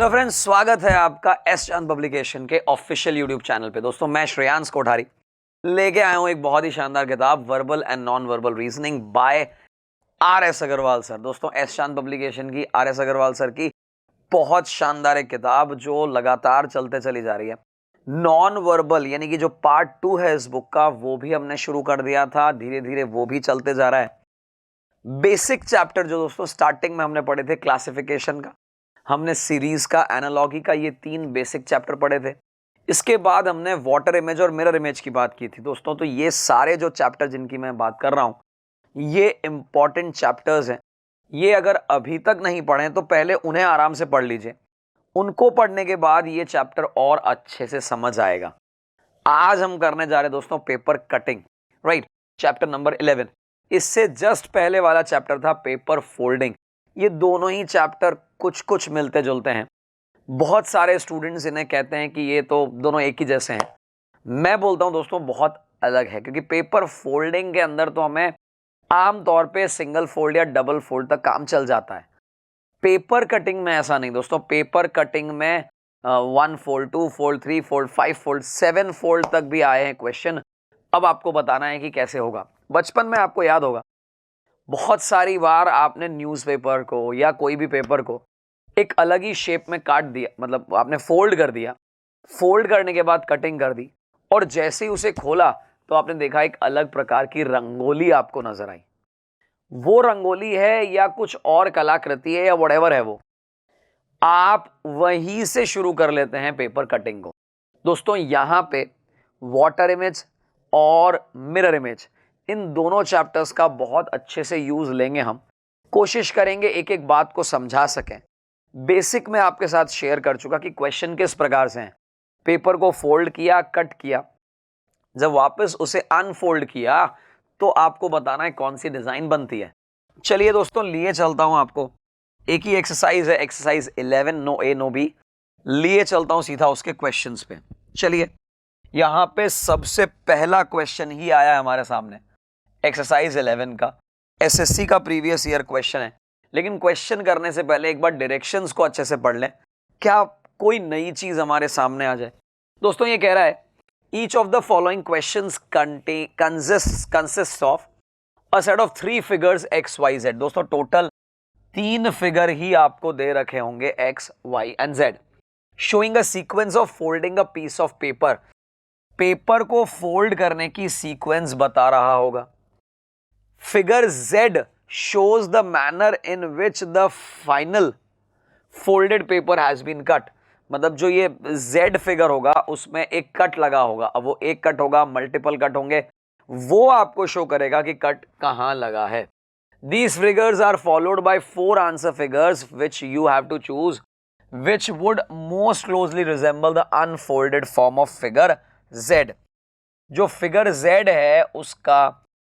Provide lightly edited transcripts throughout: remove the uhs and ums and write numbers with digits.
Hello friends, स्वागत है आपका एस चांद पब्लिकेशन के ऑफिशियल यूट्यूब चैनल पे। दोस्तों मैं श्रेयांश कोठारी लेके आया हूं एक बहुत ही शानदार किताब, verbal and non verbal reasoning by R S Agarwal sir. दोस्तों एस चांद पब्लिकेशन की आर एस अग्रवाल सर की बहुत शानदार एक किताब जो लगातार चलते चली जा रही है। नॉन वर्बल यानी कि जो पार्ट 2 है इस बुक का, वो भी हमने शुरू कर दिया था, धीरे धीरे वो भी चलते जा रहा है। बेसिक चैप्टर जो दोस्तों स्टार्टिंग में हमने पढ़े थे, क्लासिफिकेशन का, हमने सीरीज का, एनालॉगी का, ये 3 बेसिक चैप्टर पढ़े थे। इसके बाद हमने वाटर इमेज और मिरर इमेज की बात की थी दोस्तों। तो ये सारे जो चैप्टर जिनकी मैं बात कर रहा हूं, ये इंपॉर्टेंट चैप्टर्स हैं। ये अगर अभी तक नहीं पढ़े तो पहले उन्हें आराम से पढ़ लीजिए। उनको पढ़ने के बाद ये चैप्टर और अच्छे से समझ आएगा। आज हम करने जा रहे हैं दोस्तों paper cutting, right, chapter number 11। इससे जस्ट पहले वाला चैप्टर था पेपर फोल्डिंग। ये दोनों ही चैप्टर कुछ कुछ मिलते जुलते हैं। बहुत सारे स्टूडेंट्स इन्हें कहते हैं कि ये तो दोनों एक ही जैसे हैं। मैं बोलता हूं दोस्तों बहुत अलग है, क्योंकि पेपर फोल्डिंग के अंदर तो हमें आम तौर पे सिंगल फोल्ड या डबल फोल्ड तक काम चल जाता है। पेपर कटिंग में ऐसा नहीं दोस्तों। पेपर कटिंग में 1 fold, 2 fold, 3 fold, 5 fold, 7 fold तक भी आए हैं क्वेश्चन। अब आपको बताना है कि कैसे होगा। बचपन में आपको याद होगा बहुत सारी बार आपने न्यूज़पेपर को या कोई भी पेपर को एक अलग ही शेप में काट दिया, मतलब आपने फोल्ड कर दिया। फोल्ड करने के बाद कटिंग कर दी और जैसे ही उसे खोला तो आपने देखा एक अलग प्रकार की रंगोली आपको नजर आई। वो रंगोली है या कुछ और कलाकृति है या व्हाटएवर है, वो आप वहीं से शुरू कर लेते हैं पेपर कटिंग को। दोस्तों यहां पे वाटर इमेज और मिरर इमेज, इन दोनों चैप्टर्स का बहुत अच्छे से यूज लेंगे हम। कोशिश करेंगे एक एक बात को समझा सकें। बेसिक में आपके साथ शेयर कर चुका कि क्वेश्चन किस प्रकार से हैं। पेपर को फोल्ड किया, कट किया, जब वापस उसे अनफोल्ड किया तो आपको बताना है कौन सी डिजाइन बनती है। चलिए दोस्तों लिए चलता हूं आपको। एक ही एक्सरसाइज है, एक्सरसाइज 11, नो ए नो बी। लिए चलता हूं सीधा उसके क्वेश्चंस पे। चलिए यहां पे सबसे पहला क्वेश्चन ही आया है हमारे सामने, एक्सरसाइज 11 का। एसएससी का प्रीवियस ईयर क्वेश्चन है, लेकिन क्वेश्चन करने से पहले एक बार डायरेक्शंस को अच्छे से पढ़ लें, क्या कोई नई चीज हमारे सामने आ जाए। दोस्तों ये कह रहा है each of the following questions consist of a set of 3 figures X Y Z. दोस्तों टोटल 3 फिगर ही आपको दे रखे होंगे, X, Y and Z, showing a sequence of folding a piece of paper. Paper को फोल्ड करने की sequence बता रहा होगा। Figure Z shows the manner in which the final folded paper has been cut। मतलब जो ये Z फिगर होगा उसमें एक कट लगा होगा। अब वो एक कट होगा, मल्टीपल कट होंगे, वो आपको शो करेगा कि कट कहां लगा है। These figures are followed by 4 answer figures which you have to choose which would most closely resemble the unfolded form of figure Z। जो फिगर Z है उसका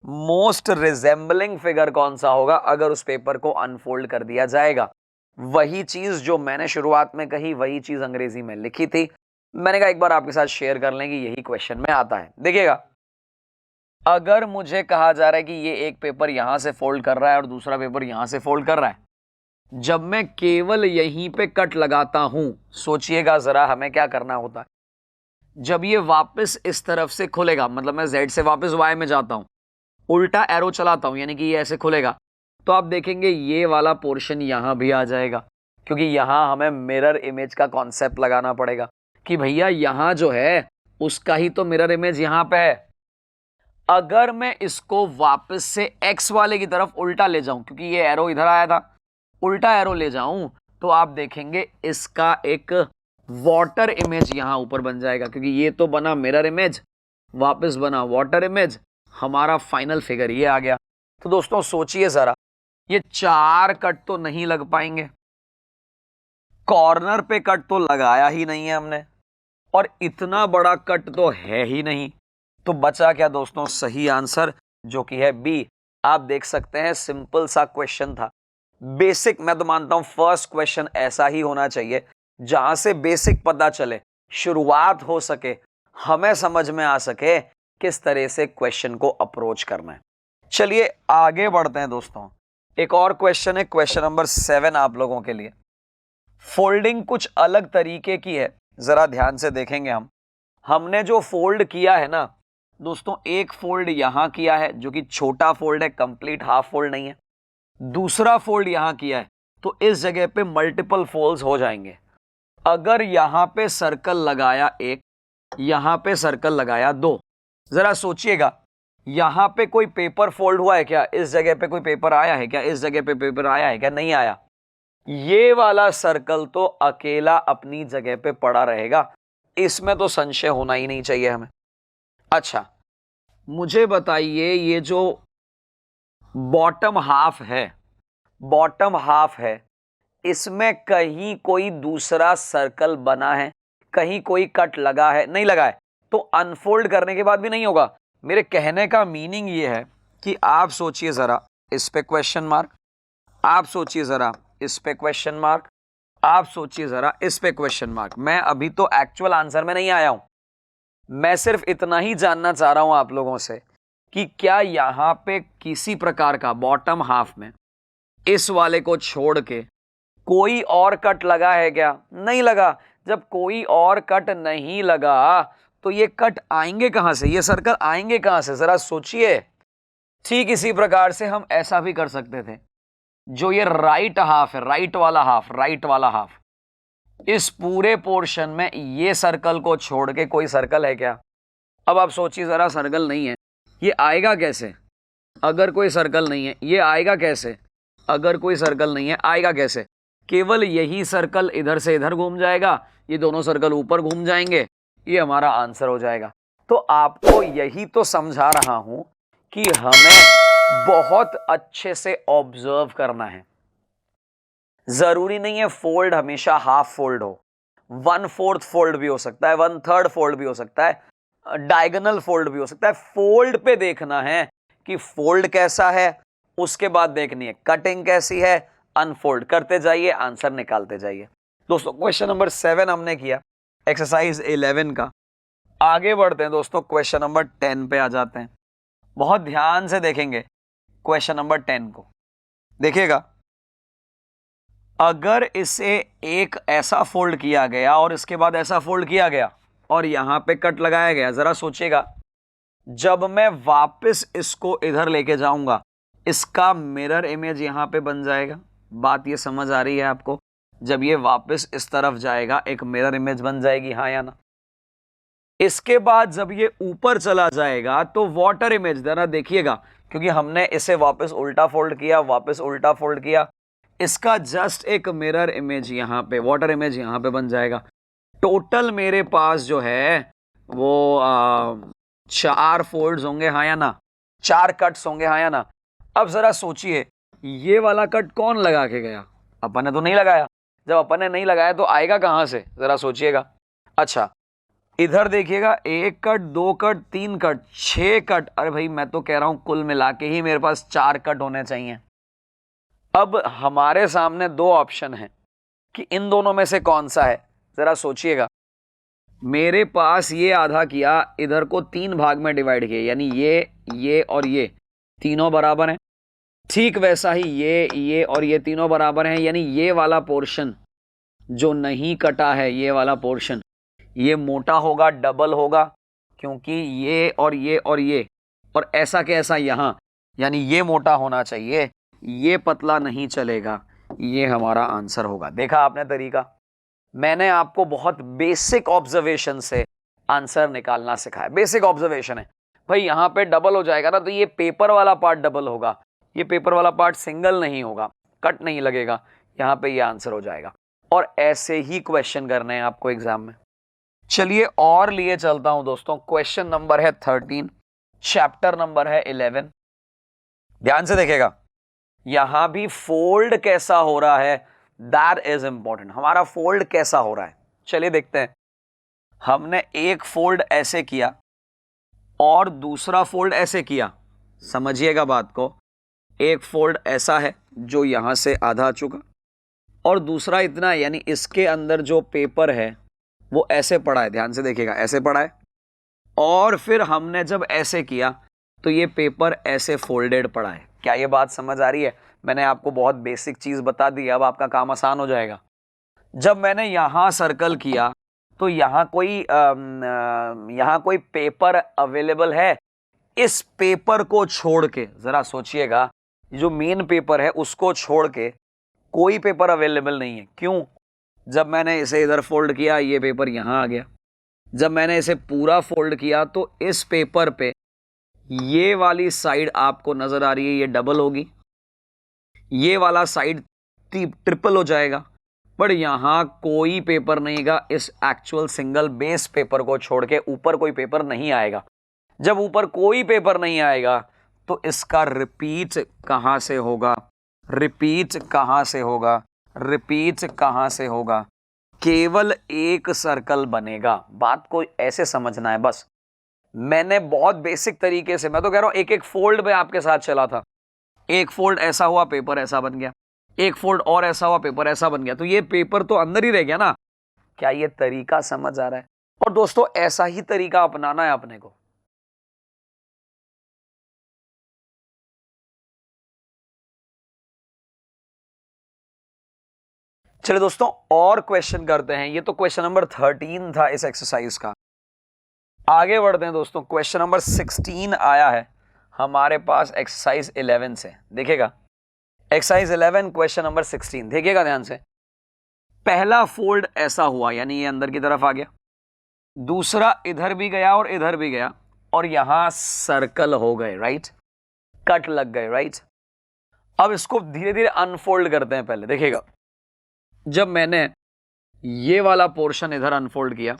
मोस्ट रिजेंबलिंग फिगर कौन सा होगा अगर उस पेपर को अनफोल्ड कर दिया जाएगा। वही चीज जो मैंने शुरुआत में कही, वही चीज अंग्रेजी में लिखी थी। मैंने कहा एक बार आपके साथ शेयर कर लें कि यही क्वेश्चन में आता है। देखिएगा, अगर मुझे कहा जा रहा है कि ये एक पेपर यहां से फोल्ड कर रहा है और दूसरा पेपर यहां से फोल्ड कर रहा है, जब मैं केवल यहीं पे कट लगाता हूं, सोचिएगा जरा हमें क्या करना होता है। जब ये वापस इस तरफ से खुलेगा, मतलब मैं Z से वापस Y में जाता हूं, उल्टा एरो चलाता हूं, यानी कि ये ऐसे खुलेगा, तो आप देखेंगे ये वाला पोर्शन यहां भी आ जाएगा, क्योंकि यहां हमें मिरर इमेज का कॉन्सेप्ट लगाना पड़ेगा कि भैया यहां जो है उसका ही तो मिरर इमेज यहां पे है। अगर मैं इसको वापस से एक्स वाले की तरफ उल्टा ले जाऊं, क्योंकि ये एरो इधर आया था, उल्टा एरो ले जाऊं, तो आप देखेंगे इसका एक वाटर इमेज यहां ऊपर बन जाएगा, क्योंकि ये तो बना मिरर इमेज, वापस बना वाटर इमेज, हमारा फाइनल फिगर ये आ गया। तो दोस्तों सोचिए जरा, ये 4 कट तो नहीं लग पाएंगे, कॉर्नर पे कट तो लगाया ही नहीं है हमने, और इतना बड़ा कट तो है ही नहीं। तो बचा क्या दोस्तों? सही आंसर जो कि है बी। आप देख सकते हैं सिंपल सा क्वेश्चन था। बेसिक, मैं तो मानता हूं फर्स्ट क्वेश्चन ऐसा ही होना चाहिए जहां से बेसिक पता चले, शुरुआत हो सके, हमें समझ में आ सके किस तरह से क्वेश्चन को अप्रोच करना है। चलिए आगे बढ़ते हैं दोस्तों। एक और क्वेश्चन है, क्वेश्चन नंबर 7 आप लोगों के लिए। फोल्डिंग कुछ अलग तरीके की है, जरा ध्यान से देखेंगे हम। हमने जो फोल्ड किया है ना दोस्तों, एक फोल्ड यहां किया है जो कि छोटा फोल्ड है, कंप्लीट हाफ फोल्ड नहीं है। दूसरा फोल्ड यहां किया है, तो इस जगह पे मल्टीपल फोल्ड्स हो जाएंगे। अगर यहां पे सर्कल लगाया एक, यहां पे सर्कल लगाया दो, जरा सोचिएगा, यहां पे कोई पेपर फोल्ड हुआ है क्या? इस जगह पे कोई पेपर आया है क्या? इस जगह पे पेपर आया है क्या? नहीं आया। ये वाला सर्कल तो अकेला अपनी जगह पे पड़ा रहेगा, इसमें तो संशय होना ही नहीं चाहिए हमें। अच्छा, मुझे बताइए, ये जो बॉटम हाफ है, बॉटम हाफ है, इसमें कहीं कोई दूसरा सर्कल बना है? कहीं कोई कट लगा है? नहीं लगा है, तो अनफोल्ड करने के बाद भी नहीं होगा। मेरे कहने का मीनिंग ये है कि आप सोचिए जरा, इस पे क्वेश्चन मार्क, आप सोचिए जरा इस पे क्वेश्चन मार्क, आप सोचिए जरा इस पे क्वेश्चन मार्क। मैं अभी तो एक्चुअल आंसर में नहीं आया हूं, मैं सिर्फ इतना ही जानना चाह रहा हूं आप लोगों से कि क्या यहां पे किसी प्रकार का बॉटम हाफ में इस वाले को छोड़ के कोई और कट लगा है क्या? नहीं लगा। जब कोई और कट नहीं लगा तो ये कट आएंगे कहां से, ये सर्कल आएंगे कहां से? जरा सोचिए। ठीक इसी प्रकार से हम ऐसा भी कर सकते थे, जो ये राइट हाफ है, राइट वाला हाफ, राइट वाला हाफ, इस पूरे पोर्शन में ये सर्कल को छोड़ के कोई सर्कल है क्या? अब आप सोचिए जरा, सर्कल नहीं है, ये आएगा कैसे? अगर कोई सर्कल नहीं है, ये आएगा कैसे? अगर कोई सर्कल नहीं है, आएगा कैसे? केवल यही सर्कल इधर से इधर घूम जाएगा, ये दोनों सर्कल ऊपर घूम जाएंगे, ये हमारा आंसर हो जाएगा। तो आपको यही तो समझा रहा हूं कि हमें बहुत अच्छे से ऑब्जर्व करना है। जरूरी नहीं है फोल्ड हमेशा हाफ फोल्ड हो, 1/4 फोल्ड भी हो सकता है, 1/3 फोल्ड भी हो सकता है, डायगोनल फोल्ड भी हो सकता है। फोल्ड पे देखना है कि फोल्ड कैसा है, उसके बाद देखनी है कटिंग कैसी है, अनफोल्ड करते जाइए, आंसर निकालते जाइए। दोस्तों क्वेश्चन नंबर 7 हमने किया, एक्सरसाइज 11 का। आगे बढ़ते हैं दोस्तों, क्वेश्चन नंबर 10 पे आ जाते हैं। बहुत ध्यान से देखेंगे क्वेश्चन नंबर 10 को, देखिएगा। अगर इसे एक ऐसा फोल्ड किया गया और इसके बाद ऐसा फोल्ड किया गया और यहां पे कट लगाया गया, जरा सोचिएगा, जब मैं वापस इसको इधर लेके जाऊंगा, इसका मिरर इमेज यहां पे बन जाएगा। बात ये समझ आ रही है आपको? जब ये वापस इस तरफ जाएगा, एक मिरर इमेज बन जाएगी, हाँ या ना? इसके बाद जब ये ऊपर चला जाएगा तो वाटर इमेज, जरा देखिएगा, क्योंकि हमने इसे वापस उल्टा फोल्ड किया, वापस उल्टा फोल्ड किया, इसका जस्ट एक मिरर इमेज यहां पे, वाटर इमेज यहां पे बन जाएगा। टोटल मेरे पास जो है वो 4 फोल्ड्स होंगे, हाँ या ना? 4 कट्स होंगे, हाँ या ना? अब जरा सोचिए, ये वाला कट कौन लगा के गया? अपन ने तो नहीं लगाया। जब अपन ने नहीं लगाया तो आएगा कहां से? जरा सोचिएगा। अच्छा, इधर देखिएगा, 1 कट, 2 कट, 3 कट, 6 कट। अरे भाई, मैं तो कह रहा हूं कुल मिला के ही मेरे पास 4 कट होने चाहिए। अब हमारे सामने 2 ऑप्शन हैं कि इन दोनों में से कौन सा है। जरा सोचिएगा, मेरे पास ये आधा किया, इधर को 3 भाग में डिवाइड किया, यानी ये और ये तीनों बराबर हैं। ठीक वैसा ही ये और ये तीनों बराबर हैं, यानी ये वाला पोर्शन जो नहीं कटा है, ये वाला पोर्शन, ये मोटा होगा, डबल होगा, क्योंकि ये और ये और ये, और ऐसा के ऐसा यहां, यानी ये मोटा होना चाहिए, ये पतला नहीं चलेगा। ये हमारा आंसर होगा। देखा आपने तरीका? मैंने आपको बहुत बेसिक ऑब्जर्वेशन से आंसर निकालना सिखाया। बेसिक ऑब्जर्वेशन है भाई, यहां पे डबल हो जाएगा ना, तो ये पेपर वाला पार्ट डबल होगा, ये पेपर वाला पार्ट सिंगल नहीं होगा, कट नहीं लगेगा, यहां पे ये आंसर हो जाएगा। और ऐसे ही क्वेश्चन करने हैं आपको एग्जाम में। चलिए और लिए चलता हूं दोस्तों, क्वेश्चन नंबर है 13, चैप्टर नंबर है 11। ध्यान से देखेगा, यहां भी फोल्ड कैसा हो रहा है, दैट इज इंपॉर्टेंट। हमारा फोल्ड कैसा हो रहा है, चलिए देखते हैं। हमने एक फोल्ड ऐसे किया और दूसरा फोल्ड ऐसे किया, समझिएगा बात को। एक फोल्ड ऐसा है जो यहां से आधा आ चुका, और दूसरा इतना है, यानी इसके अंदर जो पेपर है वो ऐसे पड़ा है। ध्यान से देखिएगा, ऐसे पड़ा है, और फिर हमने जब ऐसे किया तो ये पेपर ऐसे फोल्डेड पड़ा है। क्या ये बात समझ आ रही है? मैंने आपको बहुत बेसिक चीज बता दी, अब आपका काम आसान हो जाएगा। जब मैंने यहां सर्कल किया तो यहां कोई पेपर अवेलेबल है? इस पेपर को छोड़ के जरा सोचिएगा, जो मेन पेपर है उसको छोड़ के कोई पेपर अवेलेबल नहीं है। क्यों? जब मैंने इसे इधर फोल्ड किया ये पेपर यहां आ गया, जब मैंने इसे पूरा फोल्ड किया तो इस पेपर पे ये वाली साइड आपको नजर आ रही है, ये डबल होगी, ये वाला साइड ट्रिपल हो जाएगा। बट यहां कोई पेपर नहींगा, इस एक्चुअल सिंगल बेस पेपर को छोड़ के ऊपर कोई पेपर नहीं आएगा। जब ऊपर कोई पेपर नहीं आएगा तो इसका रिपीट कहां से होगा? रिपीट कहां से होगा? रिपीट कहां से होगा? केवल एक सर्कल बनेगा। बात को ऐसे समझना है बस। मैंने बहुत बेसिक तरीके से, मैं तो कह रहा हूं एक एक फोल्ड में आपके साथ चला था। एक फोल्ड ऐसा हुआ, पेपर ऐसा बन गया, एक फोल्ड और ऐसा हुआ, पेपर ऐसा बन गया, तो ये पेपर तो अंदर ही रह गया ना। क्या ये तरीका समझ आ रहा है? और दोस्तों ऐसा ही तरीका अपनाना है अपने को। चलिए दोस्तों और क्वेश्चन करते हैं। ये तो क्वेश्चन नंबर 13 था इस एक्सरसाइज का। आगे बढ़ते हैं दोस्तों, क्वेश्चन नंबर 16 आया है हमारे पास एक्सरसाइज 11 से। देखिएगा एक्सरसाइज 11 क्वेश्चन नंबर 16, देखिएगा ध्यान से। पहला फोल्ड ऐसा हुआ, यानी ये अंदर की तरफ आ गया, दूसरा इधर भी गया और इधर भी गया, और यहां सर्कल हो गए, राइट, कट लग गए, राइट। अब इसको धीरे धीरे अनफोल्ड करते हैं। पहले देखिएगा, जब मैंने ये वाला पोर्शन इधर अनफोल्ड किया,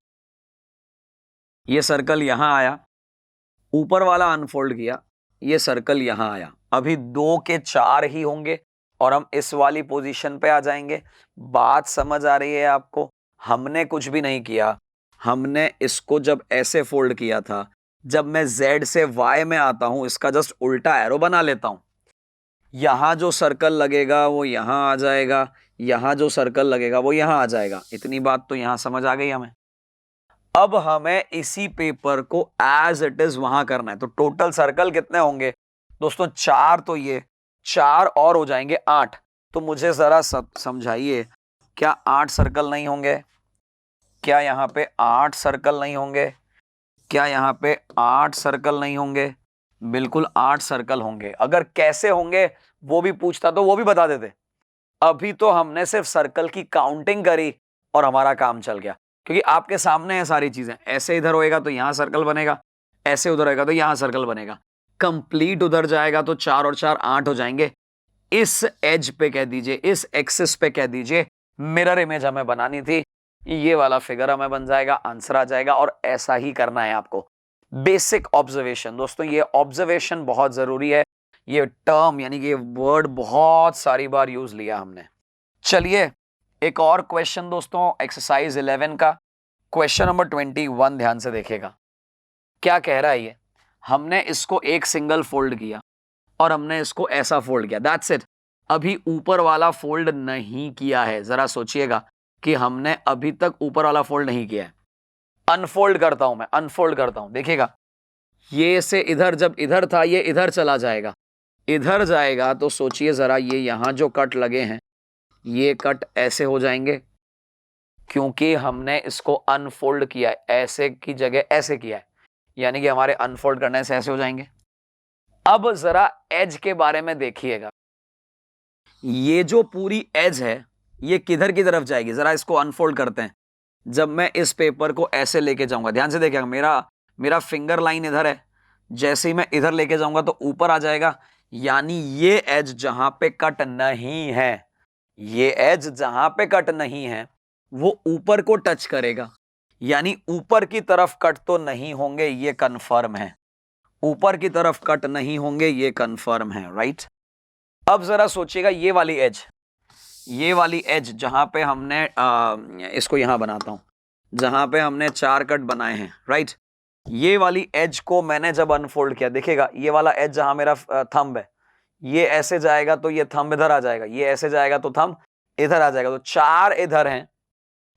ये सर्कल यहां आया, ऊपर वाला अनफोल्ड किया, ये सर्कल यहां आया। अभी 2 के 4 ही होंगे और हम इस वाली पोजीशन पे आ जाएंगे। बात समझ आ रही है आपको? हमने कुछ भी नहीं किया, हमने इसको जब ऐसे फोल्ड किया था, जब मैं Z से Y में आता हूं इसका जस्ट उल्टा एरो बना लेता हूं। यहां जो सर्कल लगेगा वो यहां आ जाएगा, यहां जो सर्कल लगेगा वो यहां आ जाएगा। इतनी बात तो यहां समझ आ गई हमें। अब हमें इसी पेपर को एज इट इज वहां करना है। तो टोटल सर्कल कितने होंगे दोस्तों? 4, तो ये 4 और हो जाएंगे 8। तो मुझे जरा समझाइए, क्या 8 सर्कल नहीं होंगे? क्या यहाँ पे 8 सर्कल नहीं होंगे? क्या यहाँ पे 8 सर्कल नहीं होंगे? बिल्कुल 8 सर्कल होंगे। अगर कैसे होंगे वो भी पूछता तो वो भी बता देते। अभी तो हमने सिर्फ सर्कल की काउंटिंग करी और हमारा काम चल गया, क्योंकि आपके सामने है सारी चीजें। ऐसे इधर होएगा तो यहां सर्कल बनेगा, ऐसे उधर होएगा तो यहां सर्कल बनेगा, कंप्लीट उधर जाएगा तो 4 और 4 8 हो जाएंगे। इस एज पे कह दीजिए, इस एक्सिस पे कह दीजिए मिरर इमेज हमें बनानी थी, ये वाला फिगर हमें बन जाएगा, आंसर आ जाएगा। और ऐसा ही करना है आपको। बेसिक ऑब्जर्वेशन दोस्तों, ये ऑब्जर्वेशन बहुत जरूरी है। ये टर्म यानी कि ये वर्ड बहुत सारी बार यूज लिया हमने। चलिए एक और क्वेश्चन दोस्तों, एक्सरसाइज 11 का क्वेश्चन नंबर 21 ध्यान से देखिएगा। क्या कह रहा है ये? हमने इसको एक सिंगल फोल्ड किया और हमने इसको ऐसा फोल्ड किया, दैट्स इट। अभी ऊपर वाला फोल्ड नहीं किया है। जरा सोचिएगा कि हमने अभी तक ऊपर वाला फोल्ड नहीं किया है। अनफोल्ड करता हूं मैं, अनफोल्ड करता हूं, देखिएगा ये से इधर, जब इधर था ये इधर चला जाएगा, इधर जाएगा तो सोचिए जरा, ये यहां जो कट लगे हैं ये कट ऐसे हो जाएंगे, क्योंकि हमने इसको अनफोल्ड किया है, ऐसे की जगह ऐसे किया है, यानी कि हमारे अनफोल्ड करने से ऐसे हो जाएंगे। अब जरा एज के बारे में देखिएगा, ये जो पूरी एज है ये किधर की तरफ जाएगी? जरा इसको अनफोल्ड करते हैं। जब मैं इस पेपर को ऐसे लेके जाऊंगा, ध्यान से देखिएगा, मेरा फिंगर लाइन इधर है, जैसे ही मैं इधर लेके जाऊंगा तो ऊपर आ जाएगा, यानी ये एज जहां पे कट नहीं है, ये एज जहां पे कट नहीं है वो ऊपर को टच करेगा, यानी ऊपर की तरफ कट तो नहीं होंगे, ये कंफर्म है। ऊपर की तरफ कट नहीं होंगे, ये कंफर्म है, राइट। अब जरा सोचिएगा, ये वाली एज जहां पे हमने इसको यहां बनाता हूं, जहां पे हमने 4 कट बनाए हैं, राइट। ये वाली एज को मैंने जब अनफोल्ड किया, देखिएगा ये वाला एज जहां मेरा थंब है, ये ऐसे जाएगा तो ये थंब इधर आ जाएगा, ये ऐसे जाएगा तो थंब इधर आ जाएगा। तो 4 इधर हैं,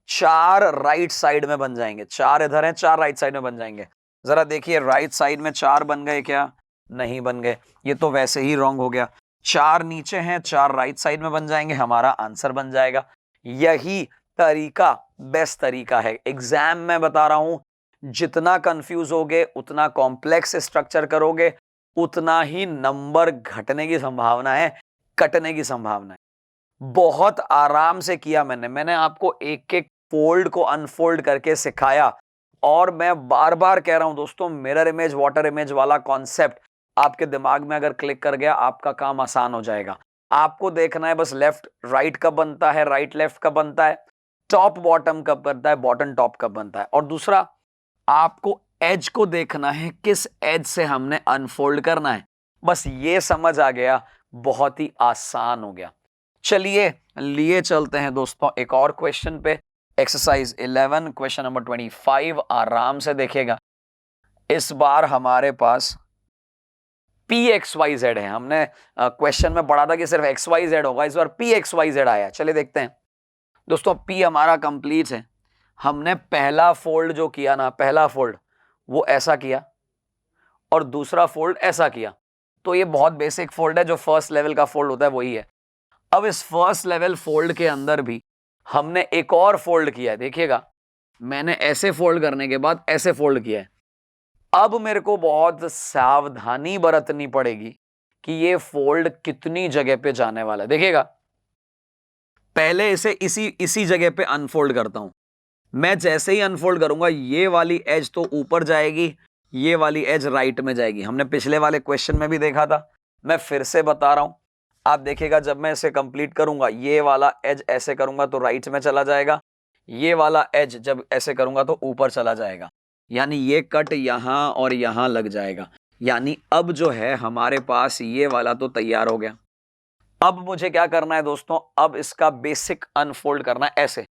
4 राइट साइड में बन जाएंगे, 4 इधर हैं, 4 राइट साइड में बन जाएंगे। जरा देखिए राइट साइड में 4 बन गए क्या? नहीं बन गए, ये तो वैसे ही रॉन्ग हो गया। 4 नीचे हैं, 4 राइट साइड में बन जाएंगे, हमारा आंसर बन जाएगा। यही तरीका बेस्ट तरीका है। एग्जाम में बता रहा हूं, जितना कंफ्यूज होगे उतना कॉम्प्लेक्स स्ट्रक्चर करोगे, उतना ही नंबर घटने की संभावना है, कटने की संभावना है। बहुत आराम से किया मैंने आपको एक एक फोल्ड को अनफोल्ड करके सिखाया, और मैं बार बार कह रहा हूं दोस्तों, मिरर इमेज वाटर इमेज वाला कॉन्सेप्ट आपके दिमाग में अगर क्लिक कर गया, आपका काम आसान हो जाएगा। आपको देखना है बस लेफ्ट राइट कब बनता है, राइट लेफ्ट कब बनता है, टॉप बॉटम कब बनता है, बॉटम टॉप कब बनता है, और दूसरा आपको एज को देखना है, किस एज से हमने अनफोल्ड करना है। बस ये समझ आ गया, बहुत ही आसान हो गया। चलिए लिए चलते हैं दोस्तों एक और क्वेश्चन पे। एक्सरसाइज 11 क्वेश्चन नंबर 25 आराम से देखिएगा। इस बार हमारे पास PXYZ है। हमने क्वेश्चन में पढ़ा था कि सिर्फ XYZ होगा, इस बार PXYZ आया। चलिए देखते हैं दोस्तों। P हमारा कंप्लीट है। हमने पहला फोल्ड जो किया ना, पहला फोल्ड वो ऐसा किया और दूसरा फोल्ड ऐसा किया, तो ये बहुत बेसिक फोल्ड है, जो फर्स्ट लेवल का फोल्ड होता है वही है। अब इस फर्स्ट लेवल फोल्ड के अंदर भी हमने एक और फोल्ड किया है। देखिएगा, मैंने ऐसे फोल्ड करने के बाद ऐसे फोल्ड किया है। अब मेरे को बहुत सावधानी बरतनी पड़ेगी कि ये फोल्ड कितनी जगह पे जाने वाला है। देखिएगा, पहले इसे इसी जगह पे अनफोल्ड करता हूं। मैं जैसे ही अनफोल्ड करूंगा, ये वाली एज तो ऊपर जाएगी, ये वाली एज राइट में जाएगी। हमने पिछले वाले क्वेश्चन में भी देखा था, मैं फिर से बता रहा हूं। आप देखिएगा, जब मैं इसे कंप्लीट करूंगा, ये वाला एज ऐसे करूंगा तो राइट में चला जाएगा, ये वाला एज जब ऐसे करूंगा तो ऊपर चला जाएगा, यानी ये कट यहां और यहां लग जाएगा। यानी अब जो है हमारे पास ये वाला तो तैयार हो गया। अब मुझे क्या करना है दोस्तों, अब इसका बेसिक अनफोल्ड करना है ऐसे।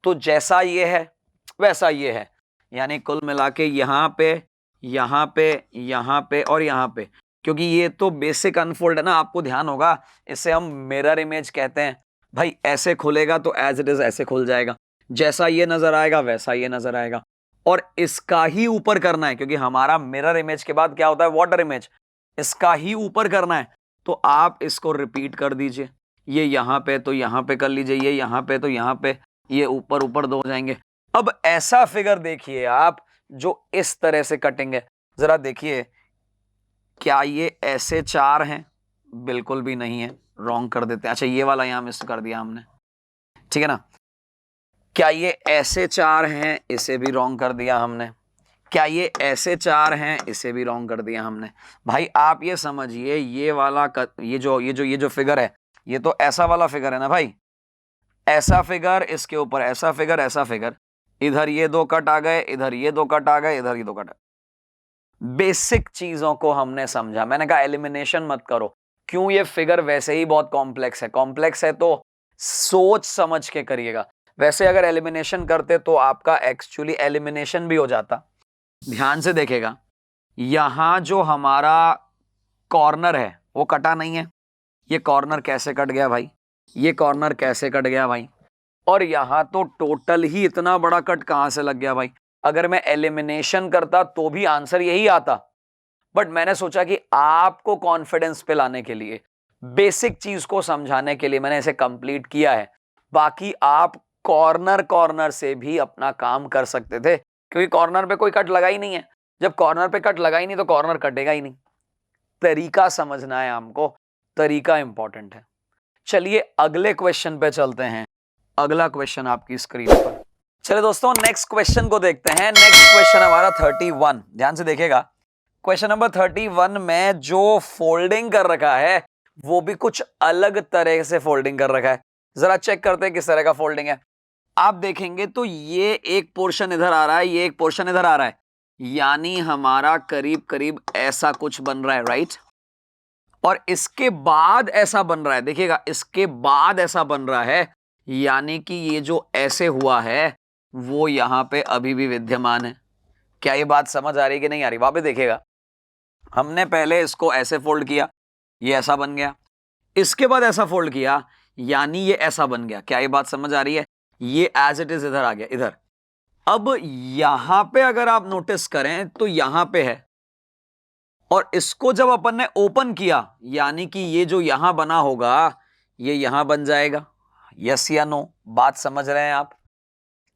तो जैसा ये है वैसा ये है, यानी कुल मिला के यहां पे, यहां पे, यहां पे और यहां पे, क्योंकि ये तो बेसिक अनफोल्ड है ना। आपको ध्यान होगा, इसे हम मिरर इमेज कहते हैं। भाई ऐसे खुलेगा तो एज इट इज ऐसे खुल जाएगा, जैसा ये नजर आएगा वैसा ये नजर आएगा, और इसका ही ऊपर करना है, क्योंकि हमारा मिरर इमेज के बाद क्या होता है, वाटर इमेज। इसका ही ऊपर करना है, तो आप इसको रिपीट कर दीजिए। ये यहां पे तो यहां पे कर लीजिए, ये यहां पे तो यहां पे, ये ऊपर ऊपर दो हो जाएंगे। अब ऐसा फिगर देखिए आप जो इस तरह से कटेंगे। जरा देखिए, क्या ये ऐसे चार हैं? बिल्कुल भी नहीं है, रॉन्ग कर देते हैं। अच्छा, ये वाला यहां मिस कर दिया हमने, ठीक है ना। क्या ये ऐसे चार हैं? इसे भी रॉन्ग कर दिया हमने। क्या ये ऐसे चार हैं? इसे भी रॉन्ग कर दिया हमने। भाई आप ये समझिए, ये वाला ये जो फिगर है, ये तो ऐसा वाला फिगर है ना भाई। ऐसा फिगर, इसके ऊपर ऐसा फिगर, ऐसा फिगर, इधर ये दो कट आ गए, इधर ये दो कट आ गए, इधर ये दो कट। बेसिक चीजों को हमने समझा। मैंने कहा एलिमिनेशन मत करो, क्यों, ये फिगर वैसे ही बहुत कॉम्प्लेक्स है। कॉम्प्लेक्स है तो सोच समझ के करिएगा। वैसे अगर एलिमिनेशन करते तो आपका एक्चुअली एलिमिनेशन भी हो जाता। ध्यान से देखेगा, यहां जो हमारा कॉर्नर है वो कटा नहीं है। ये कॉर्नर कैसे कट गया भाई, ये कॉर्नर कैसे कट गया भाई, और यहां तो टोटल ही इतना बड़ा कट कहां से लग गया भाई। अगर मैं एलिमिनेशन करता तो भी आंसर यही आता, बट मैंने सोचा कि आपको कॉन्फिडेंस पे लाने के लिए, बेसिक चीज को समझाने के लिए मैंने इसे कंप्लीट किया है। बाकी आप कॉर्नर से भी अपना काम कर सकते थे, क्योंकि कॉर्नर पे कोई कट लगा ही नहीं है। जब कॉर्नर पे कट लगा ही नहीं तो कॉर्नर कटेगा ही नहीं। तरीका समझना है हमको, तरीका इंपॉर्टेंट है। चलिए अगले क्वेश्चन पे चलते हैं। अगला क्वेश्चन आपकी स्क्रीन पर। चलिए दोस्तों नेक्स्ट क्वेश्चन को देखते हैं। नेक्स्ट क्वेश्चन हमारा 31। ध्यान से देखिएगा, क्वेश्चन नंबर 31 में जो फोल्डिंग कर रखा है वो भी कुछ अलग तरह से फोल्डिंग कर रखा है। जरा चेक करते हैं किस तरह का फोल्डिंग है। आप देखेंगे तो ये एक पोर्शन इधर आ रहा है, ये एक पोर्शन इधर आ रहा है, यानी हमारा करीब करीब ऐसा कुछ बन रहा है, राइट। और इसके बाद ऐसा बन रहा है, देखिएगा इसके बाद ऐसा बन रहा है, यानी कि ये जो ऐसे हुआ है वो यहां पे अभी भी विद्यमान है। क्या ये बात समझ आ रही है कि नहीं आ रही? वापस देखिएगा, हमने पहले इसको ऐसे फोल्ड किया, ये ऐसा बन गया, इसके बाद ऐसा फोल्ड किया, यानी ये ऐसा बन गया। क्या ये बात समझ आ रही है? ये एज इट इज इधर आ गया, इधर। अब यहां पे अगर आप नोटिस करें तो यहां पे है, और इसको जब अपन ने ओपन किया, यानी कि ये जो यहां बना होगा ये यहां बन जाएगा। यस या नो? बात समझ रहे हैं आप?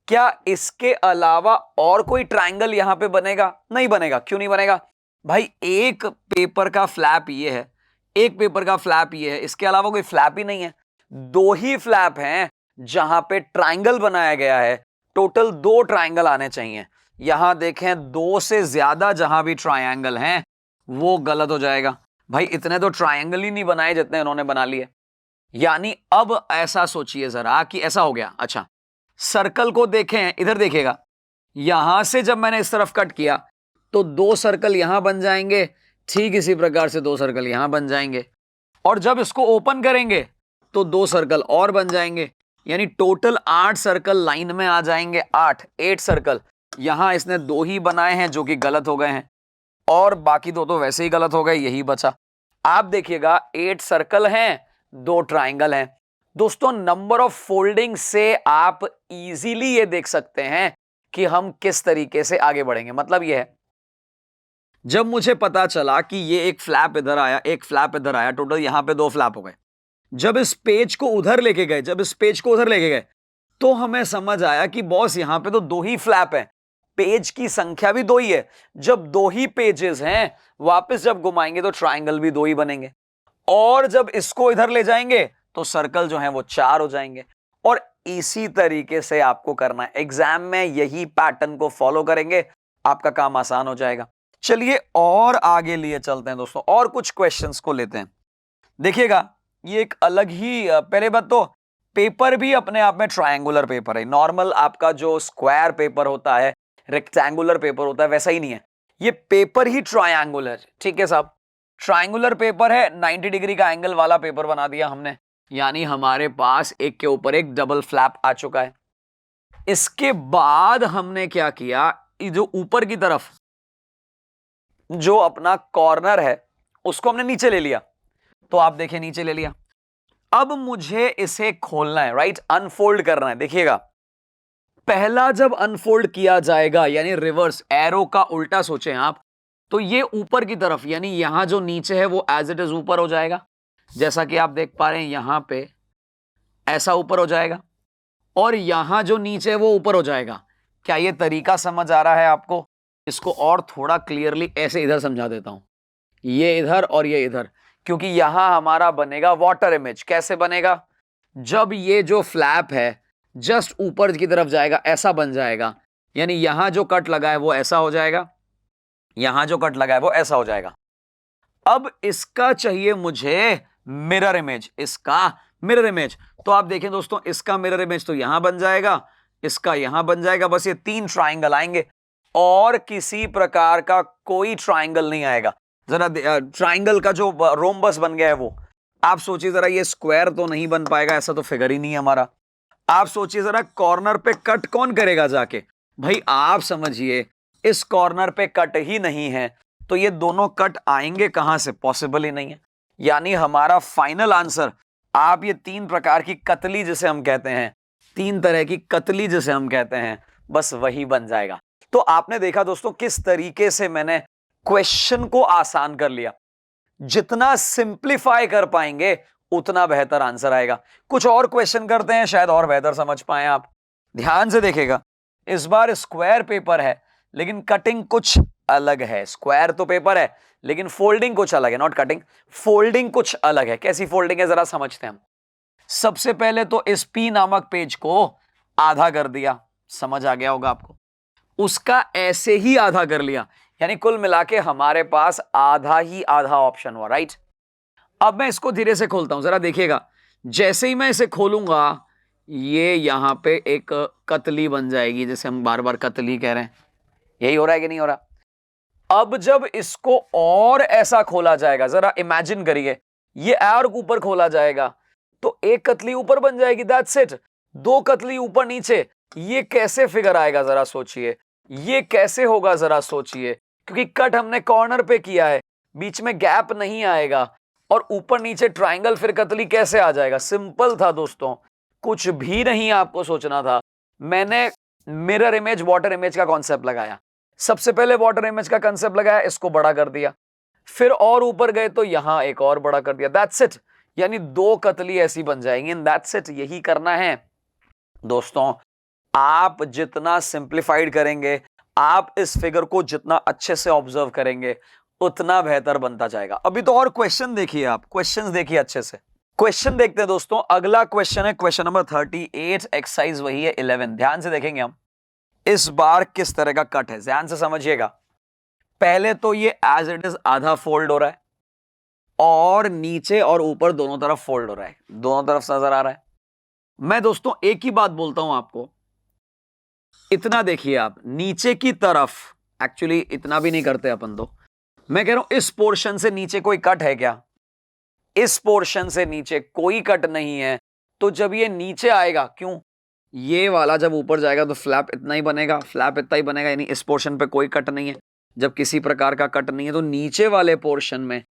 क्या इसके अलावा और कोई ट्रायंगल यहां पे बनेगा? नहीं बनेगा। क्यों नहीं बनेगा भाई? एक पेपर का फ्लैप ये है, एक पेपर का फ्लैप ये है, इसके अलावा कोई फ्लैप ही नहीं है। दो ही फ्लैप हैं जहां पे ट्रायंगल बनाया गया है। टोटल दो ट्रायंगल आने चाहिए। यहां देखें, दो से ज्यादा जहां भी ट्रायंगल हैं वो गलत हो जाएगा। भाई इतने तो ट्रायंगल ही नहीं बनाए जितने इन्होंने बना लिए। यानी अब ऐसा सोचिए जरा कि ऐसा हो गया। अच्छा, सर्कल को देखें, इधर देखिएगा, यहां से जब मैंने इस तरफ कट किया तो दो सर्कल यहां बन जाएंगे, ठीक इसी प्रकार से दो सर्कल यहां बन जाएंगे, और जब इसको ओपन करेंगे तो दो सर्कल और बन जाएंगे। यानी टोटल 8 सर्कल लाइन में आ जाएंगे। 8 सर्कल। यहां इसने दो ही बनाए हैं जो कि गलत हो गए हैं, और बाकी दो तो वैसे ही गलत हो गए, यही बचा। आप देखिएगा 8 सर्कल हैं, 2 ट्राइंगल हैं। दोस्तों, नंबर ऑफ फोल्डिंग से आप इजीली ये देख सकते हैं कि हम किस तरीके से आगे बढ़ेंगे। मतलब ये है, जब मुझे पता चला कि ये एक फ्लैप इधर आया, एक फ्लैप इधर आया, टोटल यहां पे 2 फ्लैप हो गए। जब इस पेज को उधर लेके गए, तो हमें समझ आया कि बॉस यहां पे तो 2 ही फ्लैप है, पेज की संख्या भी 2 ही है। जब 2 ही पेजेस हैं, वापस जब घुमाएंगे तो ट्राइंगल भी 2 ही बनेंगे, और जब इसको इधर ले जाएंगे तो सर्कल जो है वो 4 हो जाएंगे। और इसी तरीके से आपको करना है। एग्जाम में यही पैटर्न को फॉलो करेंगे, आपका काम आसान हो जाएगा। चलिए और आगे लिए चलते हैं दोस्तों, और कुछ क्वेश्चंस को लेते हैं। देखिएगा, ये एक अलग ही, पहले बात तो पेपर भी अपने आप में ट्रायंगुलर पेपर है। नॉर्मल आपका जो स्क्वायर पेपर होता है, रेक्टेंगुलर पेपर होता है, वैसा ही नहीं है। ये पेपर ही ट्रायंगुलर, ठीक है साहब, ट्रायंगुलर पेपर है। 90 डिग्री का एंगल वाला पेपर बना दिया हमने, यानी हमारे पास एक के ऊपर एक डबल फ्लैप आ चुका है। इसके बाद हमने क्या किया, जो ऊपर की तरफ जो अपना कॉर्नर है उसको हमने नीचे ले लिया। तो आप देखिए, नीचे ले लिया। अब मुझे इसे खोलना है, राइट, अनफोल्ड करना है। देखिएगा, पहला जब अनफोल्ड किया जाएगा, यानी रिवर्स एरो का उल्टा सोचें आप, तो ये ऊपर की तरफ, यानी यहां जो नीचे है वो एज इट इज ऊपर हो जाएगा। जैसा कि आप देख पा रहे हैं, यहां पे ऐसा ऊपर हो जाएगा, और यहां जो नीचे है वो ऊपर हो जाएगा। क्या ये तरीका समझ आ रहा है आपको? इसको और थोड़ा क्लियरली ऐसे इधर समझा देता हूं, ये इधर और ये इधर, क्योंकि यहां हमारा बनेगा वाटर इमेज। कैसे बनेगा? जब ये जो फ्लैप है जस्ट ऊपर की तरफ जाएगा, ऐसा बन जाएगा। यानी यहां जो कट लगा है वो ऐसा हो जाएगा, यहां जो कट लगा है वो ऐसा हो जाएगा। अब इसका चाहिए मुझे मिरर इमेज, इसका मिरर इमेज। तो आप देखें दोस्तों, इसका मिरर इमेज तो यहां बन जाएगा, इसका यहां बन जाएगा। बस ये 3 ट्राइंगल आएंगे, और किसी प्रकार का कोई ट्राइंगल नहीं आएगा। जरा ट्राइंगल का जो रोम्बस बन गया है वो आप सोचिए जरा, ये स्क्वायर तो नहीं बन पाएगा, ऐसा तो फिगर ही नहीं है हमारा। आप सोचिए जरा, कॉर्नर पे कट कौन करेगा जाके? भाई आप समझिए, इस कॉर्नर पे कट ही नहीं है, तो ये दोनों कट आएंगे कहां से? पॉसिबल ही नहीं है। यानी हमारा फाइनल आंसर, आप ये 3 प्रकार की कतली जिसे हम कहते हैं, 3 तरह की कतली जिसे हम कहते हैं, बस वही बन जाएगा। तो आपने देखा दोस्तों किस तरीके से मैंने क्वेश्चन को आसान कर लिया। जितना सिंप्लीफाई कर पाएंगे उतना बेहतर आंसर आएगा। कुछ और क्वेश्चन करते हैं, शायद और बेहतर समझ पाए आप। ध्यान से देखिएगा, इस बार स्क्वायर पेपर है लेकिन कटिंग कुछ अलग है। स्क्वायर तो पेपर है लेकिन फोल्डिंग कुछ अलग है, नॉट कटिंग, फोल्डिंग कुछ अलग है। कैसी फोल्डिंग है जरा समझते हैं हम। सबसे पहले तो इस पी नामक पेज को आधा कर दिया, समझ आ गया होगा आपको। उसका ऐसे ही आधा कर लिया, यानी कुल मिला के हमारे पास आधा ही आधा ऑप्शन हुआ, राइट। अब मैं इसको धीरे से खोलता हूं, जरा देखिएगा। जैसे ही मैं इसे खोलूंगा, ये यहां पे एक कतली बन जाएगी, जैसे हम बार बार कतली कह रहे हैं। यही हो रहा है कि नहीं हो रहा? अब जब इसको और ऐसा खोला जाएगा, जरा इमेजिन करिए, ये और ऊपर खोला जाएगा तो एक कतली ऊपर बन जाएगी, दैट्स इट। 2 कतली ऊपर नीचे, ये कैसे फिगर आएगा जरा सोचिए, ये कैसे होगा जरा सोचिए। क्योंकि कट हमने कॉर्नर पे किया है, बीच में गैप नहीं आएगा, और ऊपर नीचे ट्राइंगल, फिर कतली कैसे आ जाएगा? सिंपल था दोस्तों, कुछ भी नहीं आपको सोचना था। मैंने मिरर इमेज, वाटर इमेज का कॉन्सेप्ट लगाया। सबसे पहले वाटर इमेज का कॉन्सेप्ट लगाया, इसको बड़ा कर दिया, फिर और ऊपर गए तो यहां एक और बड़ा कर दिया, दैट्स इट। यानी 2 कतली ऐसी बन जाएंगी, दैट्स इट। यही करना है दोस्तों। आप जितना सिंप्लीफाइड करेंगे, आप इस फिगर को जितना अच्छे से ऑब्जर्व करेंगे, उतना बेहतर बनता जाएगा। अभी तो और क्वेश्चन देखिए, आप क्वेश्चंस देखिए अच्छे से। क्वेश्चन देखते हैं दोस्तों। अगला क्वेश्चन है क्वेश्चन नंबर 38, एक्सरसाइज वही है 11। ध्यान से देखेंगे हम इस बार किस तरह का कट है, ध्यान से समझिएगा। पहले तो ये एज इट इज आधा फोल्ड हो रहा है और नीचे और ऊपर दोनों तरफ फोल्ड हो रहा है, दोनों तरफ से नजर आ रहा है। मैं दोस्तों एक ही बात बोलता हूं आपको, इतना देखिए आप नीचे की तरफ, एक्चुअली इतना भी नहीं करते अपन तो, मैं कह रहा हूं इस पोर्शन से नीचे कोई कट है क्या? इस पोर्शन से नीचे कोई कट नहीं है। तो जब ये नीचे आएगा, क्यों, ये वाला जब ऊपर जाएगा तो फ्लैप इतना ही बनेगा, फ्लैप इतना ही बनेगा, यानी इस पोर्शन पे कोई कट नहीं है। जब किसी प्रकार का कट नहीं है तो नीचे वाले पोर्शन में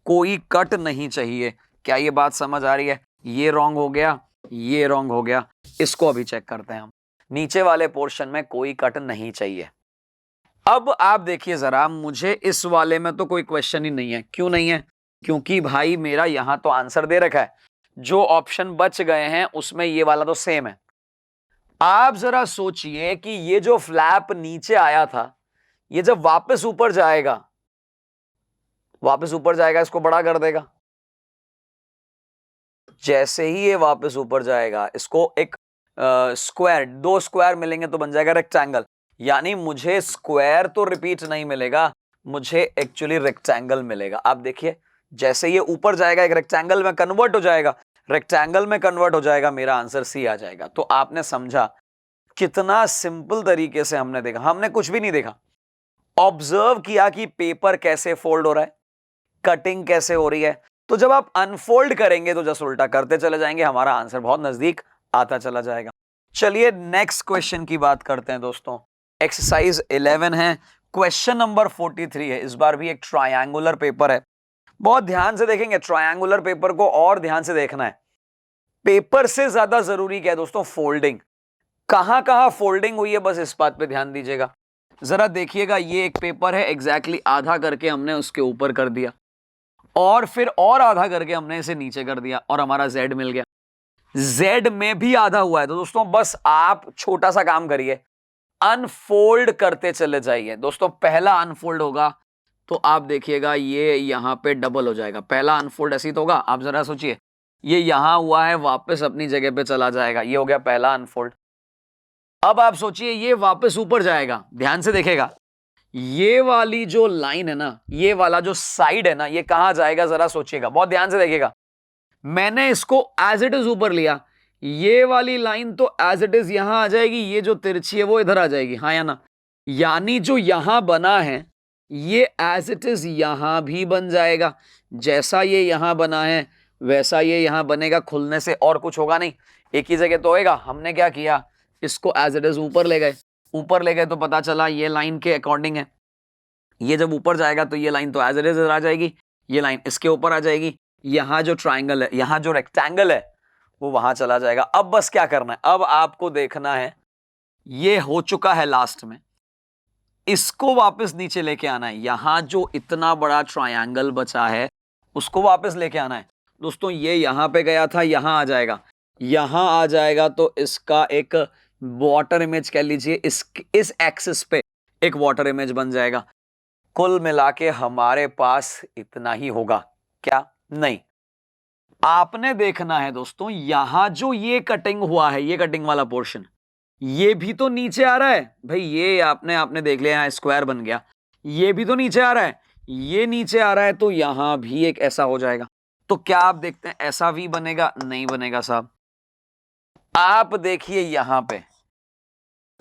कोई कट नहीं चाहिए। क्या ये बात समझ आ रही है? ये रॉन्ग हो गया, ये रॉन्ग हो गया। इसको अभी चेक करते हैं हम। नीचे वाले पोर्शन में कोई कट नहीं चाहिए। अब आप देखिए जरा, मुझे इस वाले में तो कोई क्वेश्चन ही नहीं है। क्यों नहीं है? क्योंकि भाई मेरा यहां तो आंसर दे रखा है, जो ऑप्शन बच गए हैं उसमें ये वाला तो सेम है। आप जरा सोचिए कि ये जो फ्लैप नीचे आया था, ये जब वापस ऊपर जाएगा, वापस ऊपर जाएगा, इसको बड़ा कर देगा। जैसे ही ये वापस ऊपर जाएगा, इसको एक स्क्वायर, दो स्क्वायर मिलेंगे तो बन जाएगा रेक्टेंगल। यानी मुझे स्क्वायर तो रिपीट नहीं मिलेगा, मुझे एक्चुअली रेक्टेंगल मिलेगा। आप देखिए, जैसे ये ऊपर जाएगा एक रेक्टेंगल में कन्वर्ट हो जाएगा, रेक्टेंगल में कन्वर्ट हो जाएगा, मेरा आंसर सी आ जाएगा। तो आपने समझा कितना सिंपल तरीके से हमने देखा। हमने कुछ भी नहीं देखा, ऑब्जर्व किया कि पेपर कैसे फोल्ड हो रहा है, कटिंग कैसे हो रही है। तो जब आप अनफोल्ड करेंगे तो जस्ट उल्टा करते चले जाएंगे, हमारा आंसर बहुत नजदीक आता चला जाएगा। चलिए नेक्स्ट क्वेश्चन की बात करते हैं दोस्तों। एक्सरसाइज 11 है, क्वेश्चन नंबर 43 है। इस बार भी एक ट्रायंगुलर पेपर है। बहुत ध्यान से देखेंगे ट्रायंगुलर पेपर को, और ध्यान से देखना है। पेपर से ज्यादा जरूरी क्या है दोस्तों? फोल्डिंग। कहां कहां फोल्डिंग हुई है, बस इस बात पे ध्यान दीजिएगा। जरा देखिएगा, ये एक पेपर है, एग्जैक्टली आधा करके हमने उसके ऊपर कर दिया, और फिर और आधा करके हमने इसे नीचे कर दिया, और हमारा Z मिल गया। Z में भी आधा हुआ है। तो दोस्तों बस आप छोटा सा काम करिए, अनफोल्ड करते चले जाइए। दोस्तों पहला अनफोल्ड होगा तो आप देखिएगा ये यहां पे डबल हो जाएगा। पहला अनफोल्ड ऐसी तो होगा, आप जरा सोचिए, ये यहां हुआ है, वापस अपनी जगह पे चला जाएगा, ये हो गया पहला अनफोल्ड। अब आप सोचिए ये वापस ऊपर जाएगा, ध्यान से देखेगा, ये वाली जो लाइन है ना, ये वाला जो साइड है ना, ये कहां जाएगा जरा सोचिएगा, बहुत ध्यान से देखिएगा। मैंने इसको एज इट इज ऊपर लिया, ये वाली लाइन तो एज इट इज यहां आ जाएगी, ये जो तिरछी है वो इधर आ जाएगी, हाँ या ना? यानी जो यहां बना है ये एज इट इज यहां भी बन जाएगा। जैसा ये यहां बना है वैसा ये यहां बनेगा, खुलने से और कुछ होगा नहीं, एक ही जगह तो होएगा। हमने क्या किया, इसको एज इट इज ऊपर ले गए। ऊपर ले गए तो पता चला ये लाइन के अकॉर्डिंग है, ये जब ऊपर जाएगा तो ये लाइन तो एज इट इज आ जाएगी, ये लाइन इसके ऊपर आ जाएगी, यहां जो ट्राइंगल है, यहां जो रेक्टेंगल है वो वहां चला जाएगा। अब बस क्या करना है, अब आपको देखना है, ये हो चुका है लास्ट में, इसको वापस नीचे लेके आना है। यहां जो इतना बड़ा ट्रायंगल बचा है उसको वापस लेके आना है। दोस्तों ये यहां पे गया था, यहां आ जाएगा, यहां आ जाएगा तो इसका एक वाटर इमेज कह लीजिए, इस एक्सिस पे एक वाटर इमेज बन जाएगा। कुल मिला के हमारे पास इतना ही होगा। क्या? नहीं, आपने देखना है दोस्तों, यहां जो ये कटिंग हुआ है, ये कटिंग वाला पोर्शन, ये भी तो नीचे आ रहा है भाई। ये आपने देख लिया, यहां स्क्वायर बन गया, ये भी तो नीचे आ रहा है, ये नीचे आ रहा है, तो यहां भी एक ऐसा हो जाएगा। तो क्या आप देखते हैं ऐसा भी बनेगा? नहीं बनेगा साहब। आप देखिए यहां पे,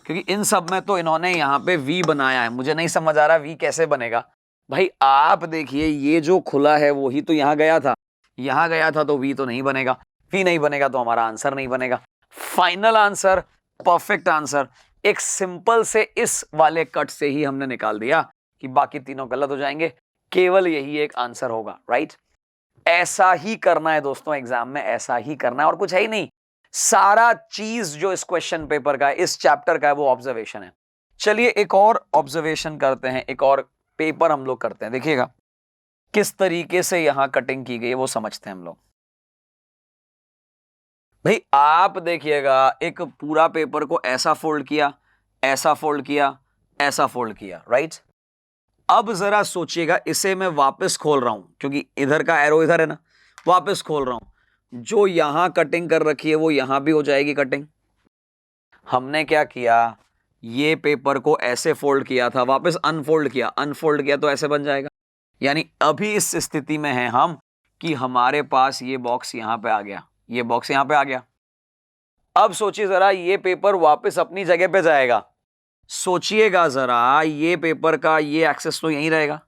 क्योंकि इन सब में तो इन्होंने यहां पे वी बनाया है, मुझे नहीं समझ आ रहा वी कैसे बनेगा। भाई आप देखिए, ये जो खुला है वही तो यहां गया था, यहां गया था, तो वी तो नहीं बनेगा। वी नहीं बनेगा तो हमारा आंसर नहीं बनेगा। फाइनल आंसर, परफेक्ट आंसर, एक सिंपल से इस वाले कट से ही हमने निकाल दिया कि बाकी तीनों गलत हो जाएंगे, केवल यही एक आंसर होगा, राइट? ऐसा ही करना है दोस्तों, एग्जाम में ऐसा ही करना है, और कुछ है ही नहीं। सारा चीज जो इस क्वेश्चन पेपर का है, इस चैप्टर का है, वो ऑब्जर्वेशन है। चलिए एक और ऑब्जर्वेशन करते हैं, एक और पेपर हम लोग करते हैं। देखिएगा किस तरीके से यहां कटिंग की गई है वो समझते हैं हम लोग। भाई आप देखिएगा, एक पूरा पेपर को ऐसा फोल्ड किया, ऐसा फोल्ड किया, ऐसा फोल्ड किया, राइट। अब जरा सोचिएगा, इसे मैं वापस खोल रहा हूं क्योंकि इधर का एरो इधर है ना, वापस खोल रहा हूं, जो यहां कटिंग कर रखी है वो यहां भी हो जाएगी कटिंग। हमने क्या किया, ये पेपर को ऐसे फोल्ड किया था, वापस अनफोल्ड किया, अनफोल्ड किया तो ऐसे बन जाएगा। यानी अभी इस स्थिति में है हम कि हमारे पास ये बॉक्स यहां पे आ गया, ये बॉक्स यहां पे आ गया। अब सोचिए जरा, ये पेपर वापस अपनी जगह पे जाएगा। सोचिएगा जरा, ये पेपर का ये एक्सेस तो यहीं रहेगा,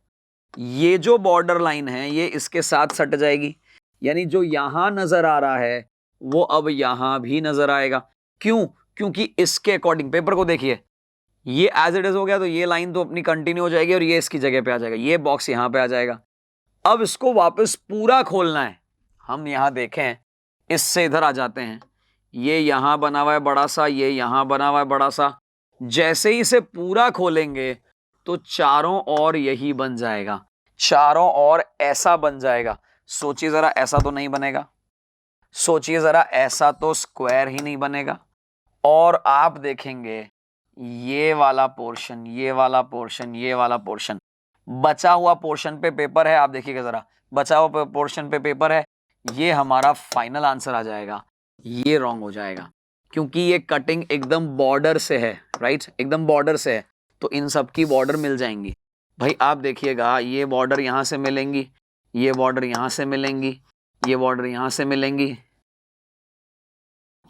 ये जो बॉर्डर लाइन है ये इसके साथ सट जाएगी, यानी जो यहां नजर आ रहा है वो अब यहां भी नजर आएगा। क्यों? क्योंकि इसके अकॉर्डिंग पेपर को देखिए, ये एज इट इज हो गया तो ये लाइन तो अपनी कंटिन्यू हो जाएगी और ये इसकी जगह पे आ जाएगा, ये बॉक्स यहां पे आ जाएगा। अब इसको वापस पूरा खोलना है। हम यहां देखें, इससे इधर आ जाते हैं, ये यहां बना हुआ है बड़ा सा, ये यहां बना हुआ है बड़ा सा। जैसे ही इसे पूरा खोलेंगे तो चारों ओर यही बन जाएगा, चारों ओर ऐसा बन जाएगा। सोचिए जरा, ऐसा तो नहीं बनेगा, सोचिए जरा, ऐसा तो स्क्वायर ही नहीं बनेगा। और आप देखेंगे ये वाला पोर्शन, ये वाला पोर्शन, ये वाला पोर्शन, बचा हुआ पोर्शन पे पेपर है, आप देखिएगा जरा, बचा हुआ पोर्शन पे पेपर है, ये हमारा फाइनल आंसर आ जाएगा। ये रॉन्ग हो जाएगा क्योंकि ये कटिंग एकदम बॉर्डर से है, राइट, एकदम बॉर्डर से है, तो इन सब की बॉर्डर मिल जाएंगी। भाई आप देखिएगा, ये बॉर्डर यहां से मिलेंगी, ये बॉर्डर यहां से मिलेंगी, ये बॉर्डर यहां से मिलेंगी,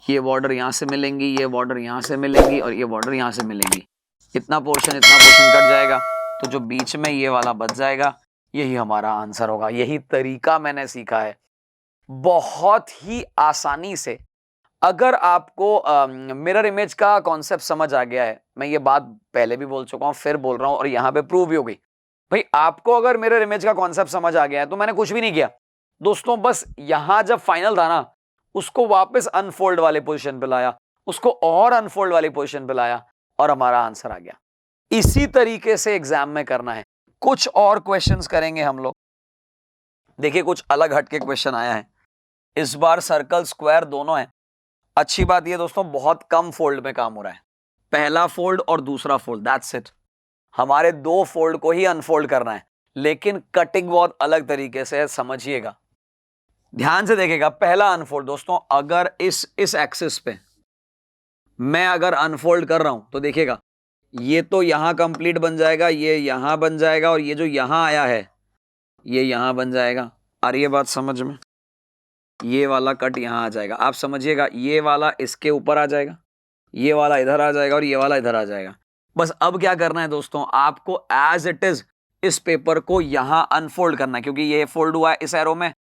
ये बॉर्डर यहां से मिलेंगी, ये बॉर्डर यहां से मिलेंगी और ये बॉर्डर यहां से मिलेंगी। इतना पोर्शन कट जाएगा, तो जो बीच में ये वाला बच जाएगा, यही हमारा आंसर होगा। यही तरीका मैंने सीखा है बहुत ही आसानी से। अगर आपको मिरर इमेज का कॉन्सेप्ट समझ आ गया है, मैं ये बात पहले भी बोल चुका हूं, फिर बोल रहा हूं और यहां पे प्रूव भी हो गई। भाई आपको अगर मिरर इमेज का कॉन्सेप्ट समझ आ गया है तो मैंने कुछ भी नहीं किया दोस्तों, बस यहां जब फाइनल था ना, उसको वापस अनफोल्ड वाले पोजीशन पे लाया, उसको और अनफोल्ड वाली पोजीशन पे लाया और हमारा आंसर आ गया। इसी तरीके से एग्जाम में करना है। कुछ और क्वेश्चंस करेंगे हम लोग। देखिए, कुछ अलग हटके क्वेश्चन आया है इस बार, सर्कल स्क्वायर दोनों है। अच्छी बात यह दोस्तों, बहुत कम फोल्ड में काम हो रहा है, पहला फोल्ड और दूसरा फोल्ड, दैट्स इट। हमारे दो फोल्ड को ही अनफोल्ड करना है, लेकिन कटिंग बहुत अलग तरीके से है, समझिएगा, ध्यान से देखिएगा। पहला अनफोल्ड दोस्तों, अगर इस एक्सिस पे मैं अगर अनफोल्ड कर रहा हूं तो देखिएगा, ये तो यहां कंप्लीट बन जाएगा, ये यहां बन जाएगा और ये जो यहां आया है ये यहां बन जाएगा। आ रही है बात समझ में? ये वाला कट यहां आ जाएगा, आप समझिएगा, ये वाला इसके ऊपर आ जाएगा, ये वाला इधर आ जाएगा और ये वाला इधर आ जाएगा। बस अब क्या करना है दोस्तों, आपको एज इट इज इस पेपर को यहां अनफोल्ड करना है, क्योंकि ये फोल्ड हुआ है इस एरो में,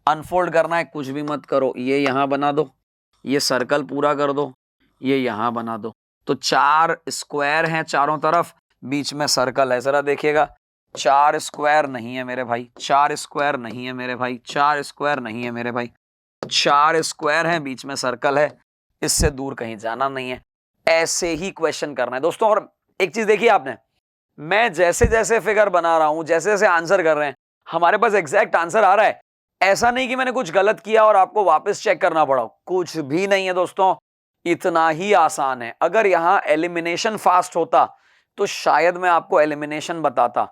अनफोल्ड करना है। कुछ भी मत करो, ये यहां बना दो, ये सर्कल पूरा कर दो, ये यहां बना दो, तो चार स्क्वायर हैं चारों तरफ, बीच में सर्कल है। जरा देखिएगा, चार स्क्वायर नहीं है मेरे भाई, चार स्क्वायर नहीं है मेरे भाई, चार स्क्वायर नहीं है मेरे भाई, चार स्क्वायर हैं, बीच में सर्कल है, इससे दूर कहीं जाना नहीं है। ऐसे ही क्वेश्चन करना है दोस्तों। और एक चीज देखिए आपने, मैं जैसे जैसे फिगर बना रहा हूं, जैसे जैसे आंसर कर रहे हैं, हमारे पास एग्जैक्ट आंसर आ रहा है। ऐसा नहीं कि मैंने कुछ गलत किया और आपको वापस चेक करना पड़ा, कुछ भी नहीं है दोस्तों, इतना ही आसान है। अगर यहां एलिमिनेशन फास्ट होता तो शायद मैं आपको एलिमिनेशन बताता।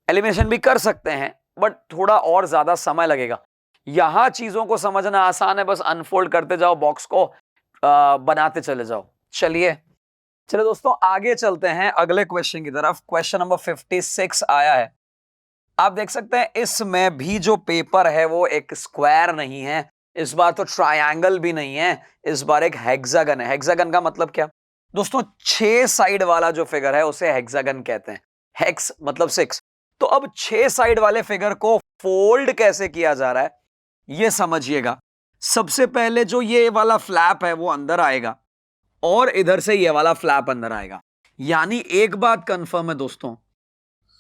एलिमिनेशन भी कर सकते हैं बट थोड़ा और ज्यादा समय लगेगा। यहां चीजों को समझना आसान है, बस अनफोल्ड करते जाओ, बॉक्स को बनाते चले जाओ। चलिए दोस्तों, आगे चलते हैं अगले क्वेश्चन की तरफ। क्वेश्चन नंबर 56 आया है। आप देख सकते हैं इसमें भी जो पेपर है वो एक स्क्वायर नहीं है, इस बार तो ट्रायंगल भी नहीं है, इस बार एक हेक्सागन है। हेक्सागन का मतलब क्या दोस्तों, 6 साइड वाला जो फिगर है उसे हेक्सागन कहते हैं। हेक्स मतलब 6। तो अब 6 साइड वाले फिगर को फोल्ड कैसे किया जा रहा है ये समझिएगा। सबसे पहले जो ये वाला फ्लैप है वो अंदर आएगा और इधर से ये वाला फ्लैप अंदर आएगा। यानी एक बात कंफर्म है दोस्तों,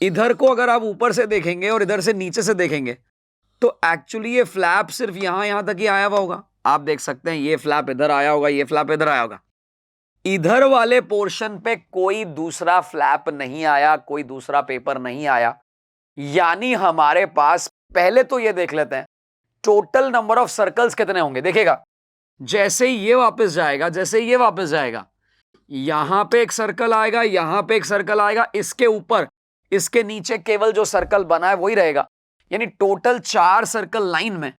इधर को अगर आप ऊपर से देखेंगे और इधर से नीचे से देखेंगे तो एक्चुअली ये फ्लैप सिर्फ यहां तक ही आया हुआ होगा। आप देख सकते हैं ये फ्लैप इधर आया होगा, ये फ्लैप इधर आया होगा, इधर वाले पोर्शन पे कोई दूसरा फ्लैप नहीं आया, कोई दूसरा पेपर नहीं आया। यानी हमारे पास, पहले तो ये देख लेते हैं टोटल नंबर ऑफ सर्कल्स कितने होंगे। देखिएगा, जैसे ही ये वापस जाएगा, जैसे ही ये वापस जाएगा, यहां पे एक सर्कल आएगा, यहां पे एक सर्कल आएगा, इसके ऊपर इसके नीचे केवल जो सर्कल बना है वही रहेगा। यानी टोटल 4 सर्कल लाइन में,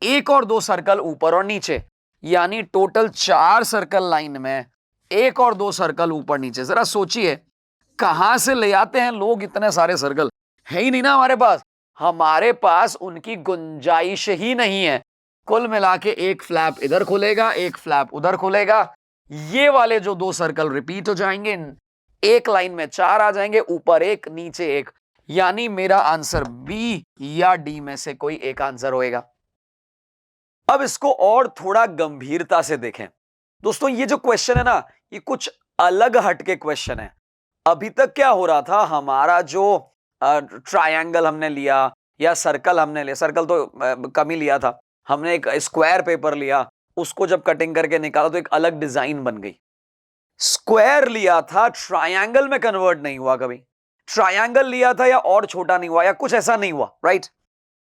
एक और 2 सर्कल ऊपर और नीचे, यानी टोटल 4 सर्कल लाइन में, एक और 2 सर्कल ऊपर नीचे। जरा सोचिए कहां से ले आते हैं लोग इतने सारे सर्कल, है ही नहीं ना हमारे पास उनकी गुंजाइश ही नहीं है। कुल मिला के एक फ्लैप इधर खुलेगा, एक फ्लैप उधर खुलेगा, ये वाले जो 2 सर्कल रिपीट हो जाएंगे, एक लाइन में 4 आ जाएंगे, ऊपर एक नीचे एक, यानी मेरा आंसर बी या डी में से कोई एक आंसर होएगा। अब इसको और थोड़ा गंभीरता से देखें दोस्तों, ये जो क्वेश्चन है ना, ये कुछ अलग हटके क्वेश्चन है। अभी तक क्या हो रहा था, हमारा जो ट्रायंगल हमने लिया या सर्कल हमने लिया, सर्कल तो कम ही लिया था, हमने एक स्क्वायर पेपर लिया, उसको जब कटिंग करके निकाला तो एक अलग डिजाइन बन गई। स्क्वायर लिया था, ट्रायंगल में कन्वर्ट नहीं हुआ कभी। ट्रायंगल लिया था या और छोटा नहीं हुआ या कुछ ऐसा नहीं हुआ, राइट।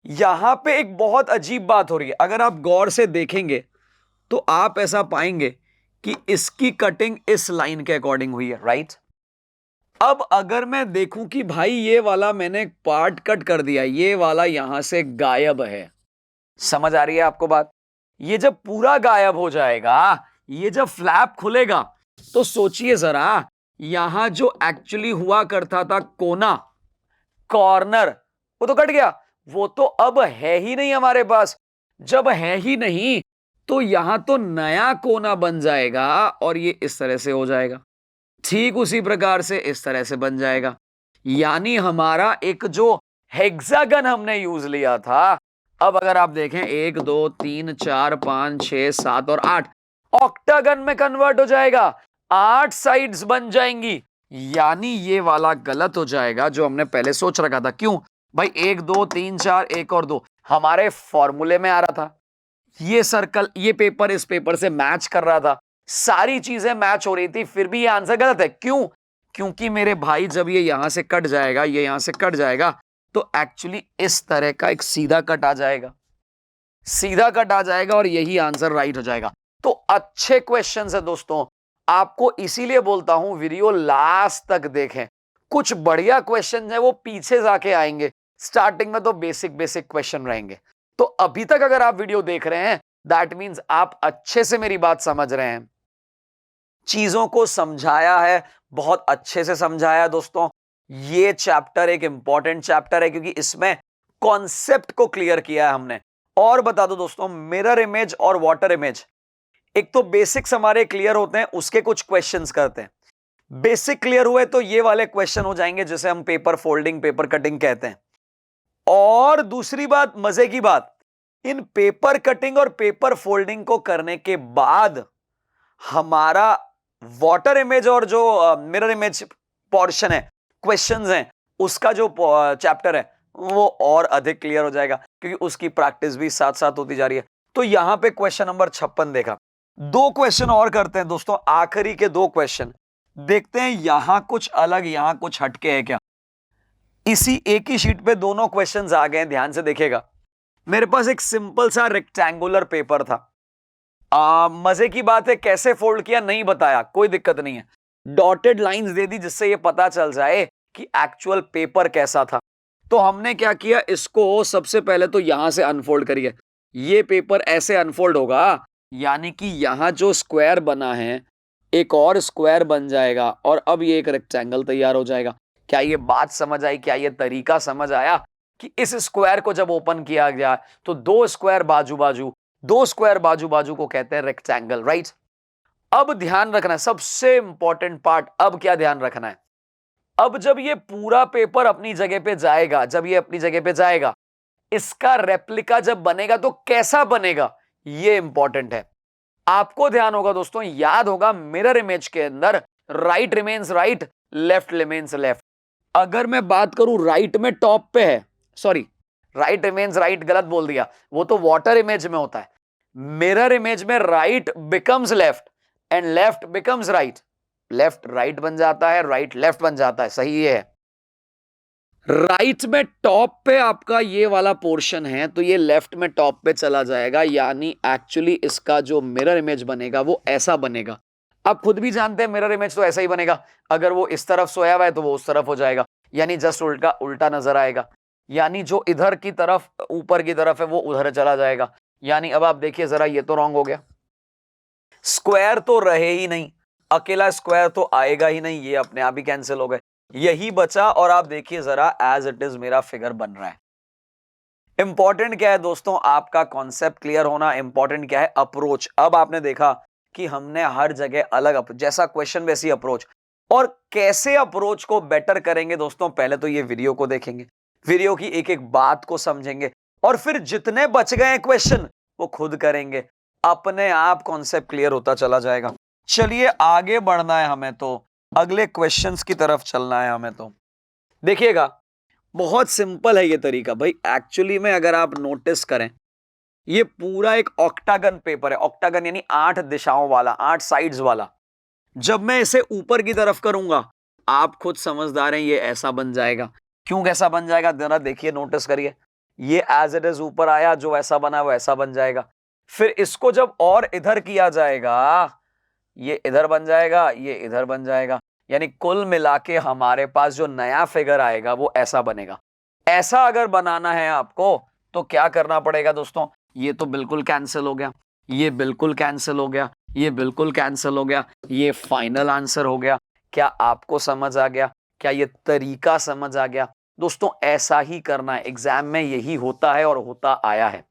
यहां पे एक बहुत अजीब बात हो रही है। अगर आप गौर से देखेंगे तो आप ऐसा पाएंगे कि इसकी कटिंग इस लाइन के अकॉर्डिंग हुई है, राइट। अब अगर मैं देखूं कि भाई ये वाला मैंने पार्ट कट कर दिया, ये वाला यहां से गायब है, समझ आ रही है आपको बात। ये जब पूरा गायब हो जाएगा, ये जब फ्लैप खुलेगा, तो सोचिए जरा, यहां जो एक्चुअली हुआ करता था कोना, कॉर्नर, वो तो कट गया, वो तो अब है ही नहीं हमारे पास। जब है ही नहीं तो यहां तो नया कोना बन जाएगा और ये इस तरह से हो जाएगा, ठीक उसी प्रकार से इस तरह से बन जाएगा। यानी हमारा एक जो हेक्सागन हमने यूज लिया था, अब अगर आप देखें 1 2 3 4 5 6 7 और 8, ऑक्टागन में कन्वर्ट हो जाएगा, 8 साइड्स बन जाएंगी। यानी ये वाला गलत हो जाएगा जो हमने पहले सोच रखा था। क्यों भाई, 1 2 3 4 1 और 2 हमारे फॉर्मूले में आ रहा था, ये सर्कल ये पेपर इस पेपर से मैच कर रहा था, सारी चीजें मैच हो रही थी, फिर भी ये आंसर गलत है। क्यों? क्योंकि मेरे भाई जब ये यहां से कट जाएगा, ये यहां से कट जाएगा, तो एक्चुअली इस तरह का एक सीधा कट आ जाएगा, सीधा कट आ जाएगा और यही आंसर राइट हो जाएगा। तो अच्छे क्वेश्चन है दोस्तों, आपको इसीलिए बोलता हूं वीडियो लास्ट तक देखें। कुछ बढ़िया क्वेश्चन है वो पीछे जाके आएंगे, स्टार्टिंग में तो बेसिक बेसिक क्वेश्चन रहेंगे। तो अभी तक अगर आप वीडियो देख रहे हैं, दैट मीन्स आप अच्छे से मेरी बात समझ रहे हैं, चीजों को समझाया है, बहुत अच्छे से समझाया दोस्तों। ये चैप्टर एक इंपॉर्टेंट चैप्टर है क्योंकि इसमें कॉन्सेप्ट को क्लियर किया है हमने। और बता दो दोस्तों, मिरर इमेज और वाटर इमेज, एक तो बेसिक्स हमारे क्लियर होते हैं, उसके कुछ क्वेश्चंस करते हैं। बेसिक क्लियर हुए तो ये वाले क्वेश्चन हो जाएंगे जिसे हम पेपर फोल्डिंग पेपर कटिंग कहते हैं। और दूसरी बात, मजे की बात, इन पेपर कटिंग और पेपर फोल्डिंग को करने के बाद हमारा वाटर इमेज और जो मिरर इमेज पोर्शन है, क्वेश्चंस हैं, उसका जो चैप्टर है वो और अधिक क्लियर हो जाएगा क्योंकि उसकी प्रैक्टिस भी साथ साथ होती जा रही है। तो यहां पे क्वेश्चन नंबर 56 देखा। 2 क्वेश्चन और करते हैं दोस्तों, आखिरी के 2 क्वेश्चन देखते हैं, यहां कुछ अलग यहां कुछ हटके है क्या। इसी एक ही शीट पे दोनों क्वेश्चंस आ गए, ध्यान से देखिएगा। मेरे पास एक सिंपल सा रेक्टेंगुलर पेपर था, मजे की बात है कैसे फोल्ड किया नहीं बताया, कोई दिक्कत नहीं है, डॉटेड लाइंस दे दी जिससे ये पता चल जाए कि एक्चुअल पेपर कैसा था। तो हमने क्या किया, इसको सबसे पहले तो यहां से अनफोल्ड करिए, ये पेपर ऐसे अनफोल्ड होगा, यानी कि यहां जो स्क्वायर बना है एक और स्क्वायर बन जाएगा और अब ये एक रेक्टेंगल तैयार हो जाएगा। क्या ये बात समझ आई, क्या ये तरीका समझ आया कि इस स्क्वायर को जब ओपन किया गया तो 2 स्क्वायर बाजू बाजू, 2 स्क्वायर बाजू बाजू को कहते हैं रेक्टेंगल, राइट। अब ध्यान रखना है सबसे इंपॉर्टेंट पार्ट, अब क्या ध्यान रखना है, अब जब ये पूरा पेपर अपनी जगह पे जाएगा, जब ये अपनी जगह पे जाएगा, इसका रेप्लिका जब बनेगा तो कैसा बनेगा, ये इंपॉर्टेंट है। आपको ध्यान होगा दोस्तों, याद होगा मिरर इमेज के अंदर right remains right, left remains left. अगर मैं बात करूं राइट में टॉप पे है, सॉरी राइट रिमेन्स राइट गलत बोल दिया, वो तो वाटर इमेज में होता है। मिरर इमेज में right becomes left and left becomes right, left right बन जाता है, राइट लेफ्ट बन जाता है, सही ये है। राइट में टॉप पे आपका ये वाला पोर्शन है तो ये लेफ्ट में टॉप पे चला जाएगा, यानी एक्चुअली इसका जो मिरर इमेज बनेगा वो ऐसा बनेगा। आप खुद भी जानते हैं मिरर इमेज तो ऐसा ही बनेगा, अगर वो इस तरफ सोया हुआ है तो वो उस तरफ हो जाएगा, यानी जस्ट उल्टा उल्टा नजर आएगा, यानी जो इधर की तरफ ऊपर की तरफ है वो उधर चला जाएगा। यानी अब आप देखिए जरा, ये तो रॉन्ग हो गया, स्क्वायर तो रहे ही नहीं, अकेला स्क्वायर तो आएगा ही नहीं, ये अपने आप ही कैंसिल हो गए, यही बचा। और आप देखिए जरा, एज इट इज मेरा फिगर बन रहा है। इंपॉर्टेंट क्या है दोस्तों, आपका कॉन्सेप्ट क्लियर होना, इंपॉर्टेंट क्या है, अप्रोच। अब आपने देखा कि हमने हर जगह अलग जैसा क्वेश्चन वैसी अप्रोच, और कैसे अप्रोच को बेटर करेंगे दोस्तों, पहले तो ये वीडियो को देखेंगे, वीडियो की एक एक बात को समझेंगे, और फिर जितने बच गए क्वेश्चन वो खुद करेंगे, अपने आप कॉन्सेप्ट क्लियर होता चला जाएगा। चलिए आगे बढ़ना है हमें, तो अगले क्वेश्चंस की तरफ चलना है हमें। तो देखिएगा, बहुत सिंपल है ये तरीका भाई, एक्चुअली में अगर आप नोटिस करें, ये पूरा एक ऑक्टागन पेपर है, ऑक्टागन यानी 8 दिशाओं वाला, 8 साइड्स वाला। जब मैं इसे ऊपर की तरफ करूंगा, आप खुद समझदार हैं, ये ऐसा बन जाएगा। क्यों कैसा बन जाएगा, जरा देखिए, नोटिस करिए, ये एज इट इज ऊपर आया, जो ऐसा बना वो ऐसा बन जाएगा। फिर इसको जब और इधर किया जाएगा, ये इधर बन जाएगा, ये इधर बन जाएगा, यानी कुल मिला के हमारे पास जो नया फिगर आएगा वो ऐसा बनेगा। ऐसा अगर बनाना है आपको तो क्या करना पड़ेगा दोस्तों, ये तो बिल्कुल कैंसिल हो गया, ये बिल्कुल कैंसिल हो गया, ये बिल्कुल कैंसिल हो गया, ये फाइनल आंसर हो गया। क्या आपको समझ आ गया, क्या ये तरीका समझ आ गया दोस्तों? ऐसा ही करना है, एग्जाम में यही होता है और होता आया है।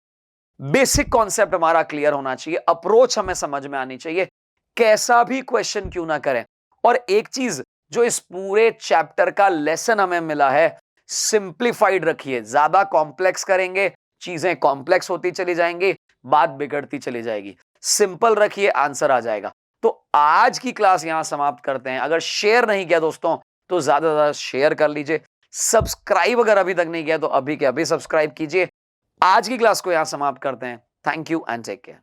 बेसिक कॉन्सेप्ट हमारा क्लियर होना चाहिए, अप्रोच हमें समझ में आनी चाहिए, कैसा भी क्वेश्चन क्यों ना करें। और एक चीज जो इस पूरे चैप्टर का लेसन हमें मिला है, सिंप्लीफाइड रखिए, ज्यादा कॉम्प्लेक्स करेंगे चीजें कॉम्प्लेक्स होती चली जाएंगी, बात बिगड़ती चली जाएगी। सिंपल रखिए, आंसर आ जाएगा। तो आज की क्लास यहां समाप्त करते हैं। अगर शेयर नहीं किया दोस्तों तो ज्यादा से ज्यादा शेयर कर लीजिए, सब्सक्राइब अगर अभी तक नहीं किया तो अभी के अभी सब्सक्राइब कीजिए। आज की क्लास को यहां समाप्त करते हैं। Thank you and take care.